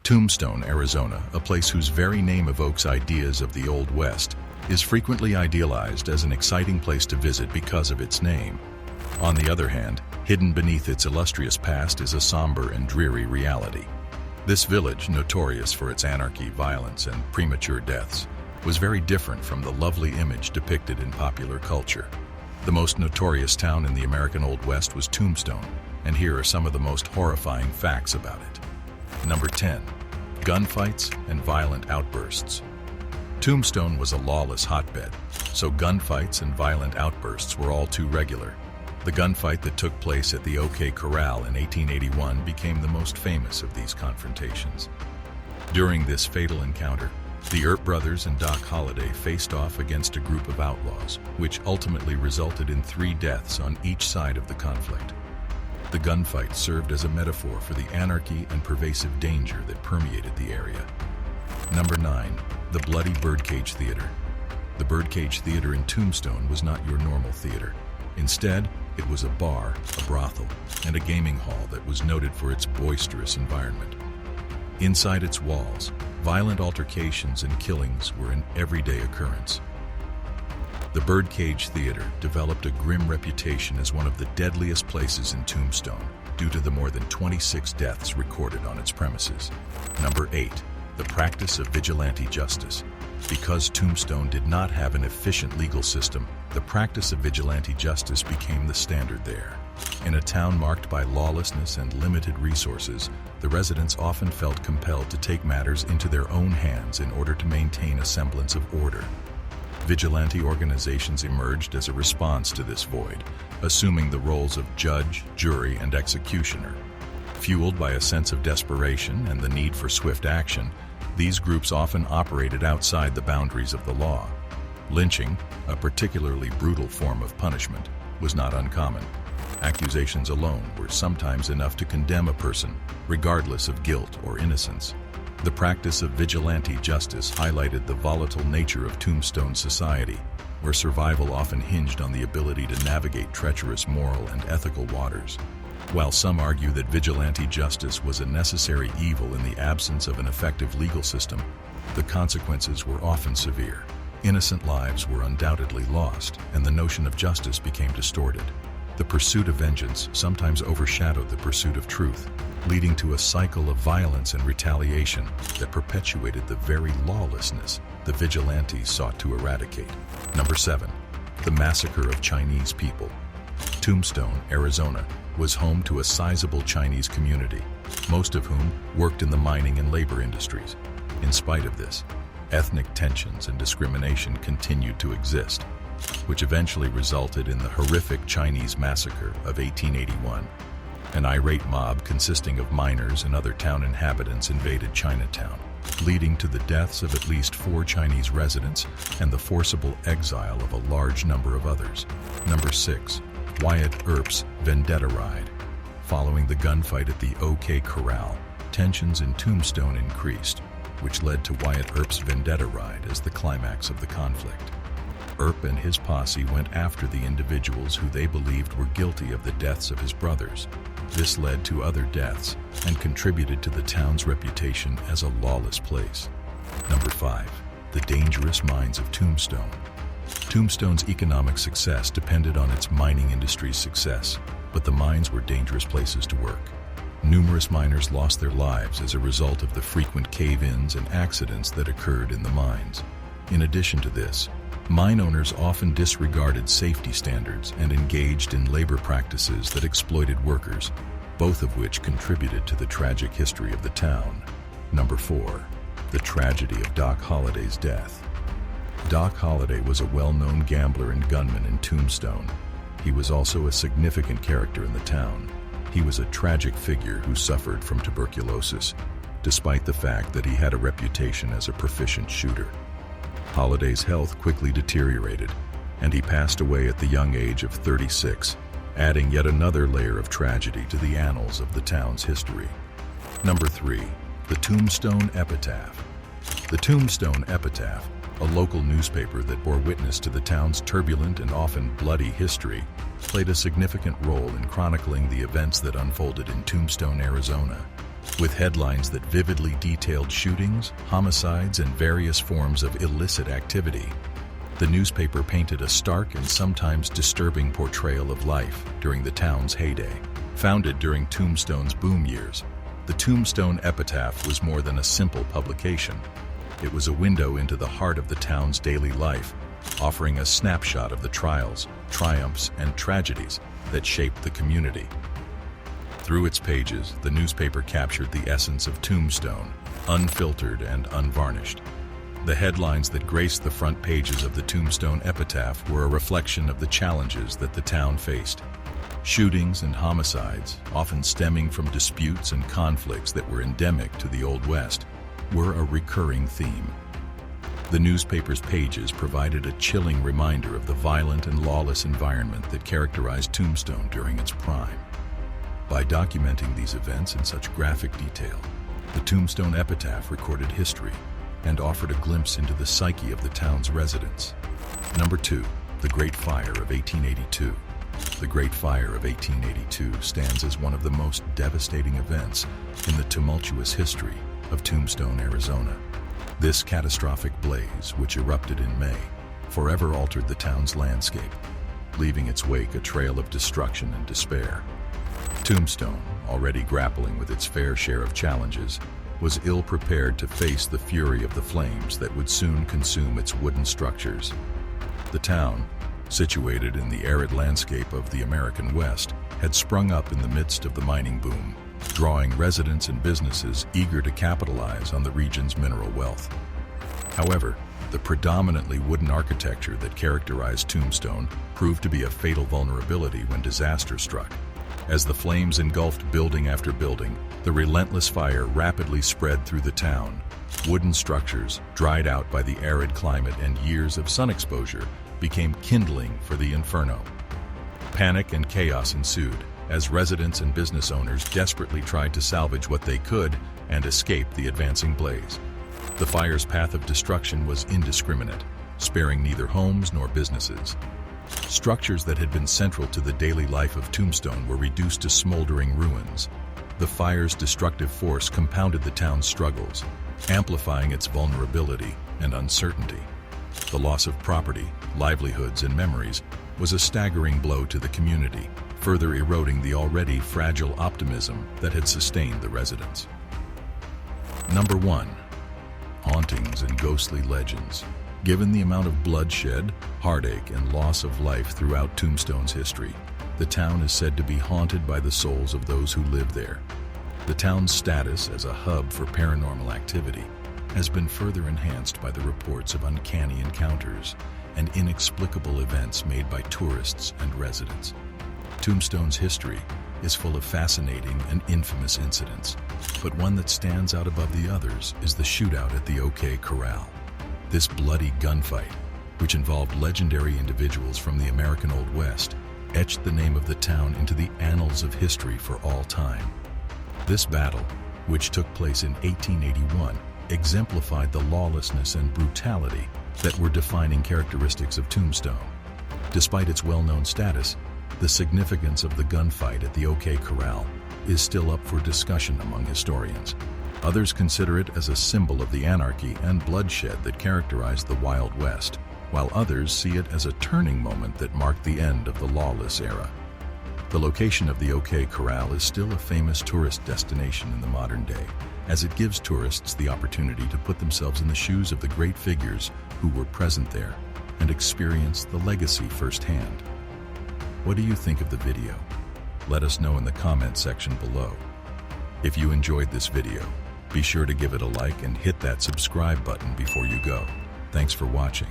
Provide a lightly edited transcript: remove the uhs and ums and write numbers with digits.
Tombstone, Arizona, a place whose very name evokes ideas of the Old West, is frequently idealized as an exciting place to visit because of its name. On the other hand, hidden beneath its illustrious past is a somber and dreary reality. This village, notorious for its anarchy, violence, and premature deaths, was very different from the lovely image depicted in popular culture. The most notorious town in the American Old West was Tombstone, and here are some of the most horrifying facts about it. Number 10. Gunfights and violent outbursts. Tombstone was a lawless hotbed, so gunfights and violent outbursts were all too regular. The gunfight that took place at the OK Corral in 1881 became the most famous of these confrontations. During this fatal encounter, the Earp brothers and Doc Holliday faced off against a group of outlaws, which ultimately resulted in 3 deaths on each side of the conflict. The gunfight served as a metaphor for the anarchy and pervasive danger that permeated the area. Number 9. The Bloody Birdcage Theater. The Birdcage Theater in Tombstone was not your normal theater. Instead, it was a bar, a brothel, and a gaming hall that was noted for its boisterous environment. Inside its walls, violent altercations and killings were an everyday occurrence. The Birdcage Theater developed a grim reputation as one of the deadliest places in Tombstone due to the more than 26 deaths recorded on its premises. Number 8. The practice of vigilante justice. Because Tombstone did not have an efficient legal system, the practice of vigilante justice became the standard there. In a town marked by lawlessness and limited resources, the residents often felt compelled to take matters into their own hands in order to maintain a semblance of order. Vigilante organizations emerged as a response to this void, assuming the roles of judge, jury, and executioner. Fueled by a sense of desperation and the need for swift action, these groups often operated outside the boundaries of the law. Lynching, a particularly brutal form of punishment, was not uncommon. Accusations alone were sometimes enough to condemn a person, regardless of guilt or innocence. The practice of vigilante justice highlighted the volatile nature of Tombstone society, where survival often hinged on the ability to navigate treacherous moral and ethical waters. While some argue that vigilante justice was a necessary evil in the absence of an effective legal system, the consequences were often severe. Innocent lives were undoubtedly lost, and the notion of justice became distorted. The pursuit of vengeance sometimes overshadowed the pursuit of truth, leading to a cycle of violence and retaliation that perpetuated the very lawlessness the vigilantes sought to eradicate. Number 7. The massacre of Chinese people. Tombstone, Arizona, was home to a sizable Chinese community, most of whom worked in the mining and labor industries. In spite of this, ethnic tensions and discrimination continued to exist, which eventually resulted in the horrific Chinese massacre of 1881. An irate mob consisting of miners and other town inhabitants invaded Chinatown, leading to the deaths of at least 4 Chinese residents and the forcible exile of a large number of others. Number 6. Wyatt Earp's Vendetta Ride. Following the gunfight at the OK Corral, tensions in Tombstone increased, which led to Wyatt Earp's Vendetta Ride as the climax of the conflict. Earp and his posse went after the individuals who they believed were guilty of the deaths of his brothers. This led to other deaths and contributed to the town's reputation as a lawless place. Number 5. The dangerous mines of Tombstone. Tombstone's economic success depended on its mining industry's success, but the mines were dangerous places to work. Numerous miners lost their lives as a result of the frequent cave-ins and accidents that occurred in the mines. In addition to this, mine owners often disregarded safety standards and engaged in labor practices that exploited workers, both of which contributed to the tragic history of the town. Number 4. The tragedy of Doc Holliday's death. Doc Holliday was a well-known gambler and gunman in Tombstone. He was also a significant character in the town. He was a tragic figure who suffered from tuberculosis, despite the fact that he had a reputation as a proficient shooter. Holliday's health quickly deteriorated, and he passed away at the young age of 36, adding yet another layer of tragedy to the annals of the town's history. Number 3. The Tombstone Epitaph. The Tombstone Epitaph, a local newspaper that bore witness to the town's turbulent and often bloody history, played a significant role in chronicling the events that unfolded in Tombstone, Arizona. With headlines that vividly detailed shootings, homicides, and various forms of illicit activity. The newspaper painted a stark and sometimes disturbing portrayal of life during the town's heyday. Founded during Tombstone's boom years, the Tombstone Epitaph was more than a simple publication. It was a window into the heart of the town's daily life, offering a snapshot of the trials, triumphs, and tragedies that shaped the community. Through its pages, the newspaper captured the essence of Tombstone, unfiltered and unvarnished. The headlines that graced the front pages of the Tombstone Epitaph were a reflection of the challenges that the town faced. Shootings and homicides, often stemming from disputes and conflicts that were endemic to the Old West, were a recurring theme. The newspaper's pages provided a chilling reminder of the violent and lawless environment that characterized Tombstone during its prime. By documenting these events in such graphic detail, the Tombstone Epitaph recorded history and offered a glimpse into the psyche of the town's residents. Number 2. The Great Fire of 1882. The Great Fire of 1882 stands as one of the most devastating events in the tumultuous history of Tombstone, Arizona. This catastrophic blaze, which erupted in May, forever altered the town's landscape, leaving its wake a trail of destruction and despair. Tombstone, already grappling with its fair share of challenges, was ill-prepared to face the fury of the flames that would soon consume its wooden structures. The town, situated in the arid landscape of the American West, had sprung up in the midst of the mining boom, drawing residents and businesses eager to capitalize on the region's mineral wealth. However, the predominantly wooden architecture that characterized Tombstone proved to be a fatal vulnerability when disaster struck. As the flames engulfed building after building, the relentless fire rapidly spread through the town. Wooden structures, dried out by the arid climate and years of sun exposure, became kindling for the inferno. Panic and chaos ensued as residents and business owners desperately tried to salvage what they could and escape the advancing blaze. The fire's path of destruction was indiscriminate, sparing neither homes nor businesses. Structures that had been central to the daily life of Tombstone were reduced to smoldering ruins. The fire's destructive force compounded the town's struggles, amplifying its vulnerability and uncertainty. The loss of property, livelihoods, and memories was a staggering blow to the community, further eroding the already fragile optimism that had sustained the residents. Number 1. Hauntings and ghostly legends. Given the amount of bloodshed, heartache, and loss of life throughout Tombstone's history, the town is said to be haunted by the souls of those who live there. The town's status as a hub for paranormal activity has been further enhanced by the reports of uncanny encounters and inexplicable events made by tourists and residents. Tombstone's history is full of fascinating and infamous incidents, but one that stands out above the others is the shootout at the OK Corral. This bloody gunfight, which involved legendary individuals from the American Old West, etched the name of the town into the annals of history for all time. This battle, which took place in 1881, exemplified the lawlessness and brutality that were defining characteristics of Tombstone. Despite its well-known status, the significance of the gunfight at the OK Corral is still up for discussion among historians. Others consider it as a symbol of the anarchy and bloodshed that characterized the Wild West, while others see it as a turning moment that marked the end of the lawless era. The location of the OK Corral is still a famous tourist destination in the modern day, as it gives tourists the opportunity to put themselves in the shoes of the great figures who were present there and experience the legacy firsthand. What do you think of the video? Let us know in the comment section below. If you enjoyed this video, be sure to give it a like and hit that subscribe button before you go. Thanks for watching.